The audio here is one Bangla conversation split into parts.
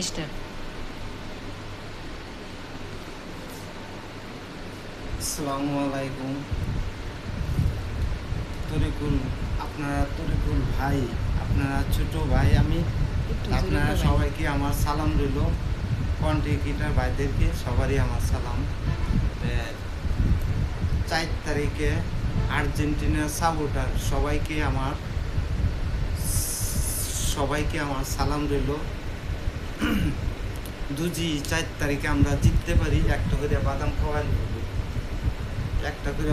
স্টার্ট। আসসালামু আলাইকুম। তরিকুল, আপনারা তরিকুল ভাই, আপনারা ছোট ভাই, আমি আপনারা সবাইকে আমার সালাম রইল। কন্ট্রিকিটার ভাইদেরকে সবারই আমার সালাম। 4 তারিখে আর্জেন্টিনার সাপোর্টার সবাইকে আমার সালাম রইল। দুজি 4 তারিখে আমরা জিততে পারি, একটা করে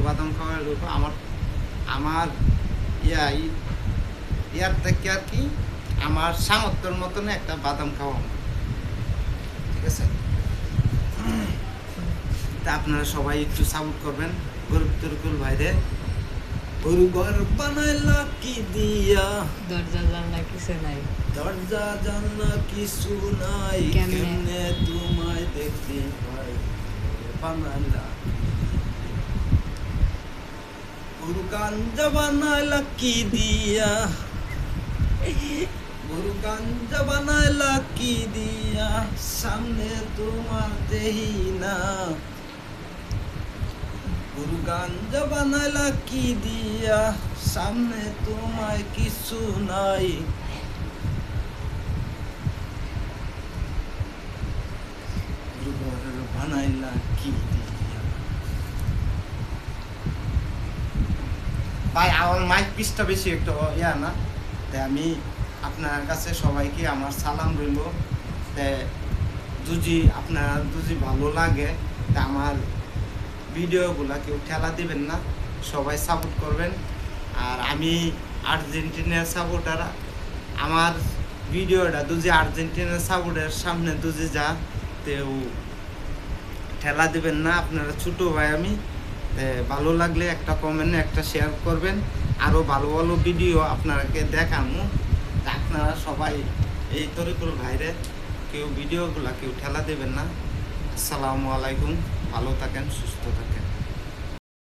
বাদাম খাওয়ার লোক আমার ইয়ার থেকে আর কি আমার সামর্থ্যের মতন একটা বাদাম খাওয়ানো, ঠিক আছে? তা আপনারা সবাই একটু সাপোর্ট করবেন গরিব তরিকুল ভাইরে। গরু ঘর বানাইলা কি দিয়া, দরজা জানলা কিছু নাই, দরজা জানলা কিছু নাই, কেমনে তোমায় দেখতে পাই, বানাইলা গরু গাঞ্জা বানাইলা কি দিয়া, গরু গাঞ্জা বানাইলা কি দিয়া, সামনে তোমার দেহি না, গরু গাঞ্জা বানাইলা কি দিয়া, সামনে তোমায় কিছু নাই, গরু বানাইলা কি দিয়া। ভাই আমার মাইক পিসটা বেশি একটু না, তাই আমি আপনার কাছে সবাইকে আমার সালাম রইল। আপনার যদি ভালো লাগে তা আমার ভিডিওগুলা কেউ ঠেলা দিবেন না, সবাই সাপোর্ট করবেন। আর আমি আর্জেন্টিনার সাপোর্টার, আমার ভিডিওটা আর্জেন্টিনার সাপোর্টের সামনে যা তেও ঠেলা দিবেন না। আপনারা ছোট ভাই, আমি ভালো লাগলে একটা কমেন্টে একটা শেয়ার করবেন, আরও ভালো ভালো ভিডিও আপনাকে দেখানো। আপনারা সবাই এই তরিকুল ভাইরে কেউ ভিডিওগুলা কেউ ঠেলা দেবেন না। আসসালামু আলাইকুম, ভালো থাকেন, সুস্থ থাকেন।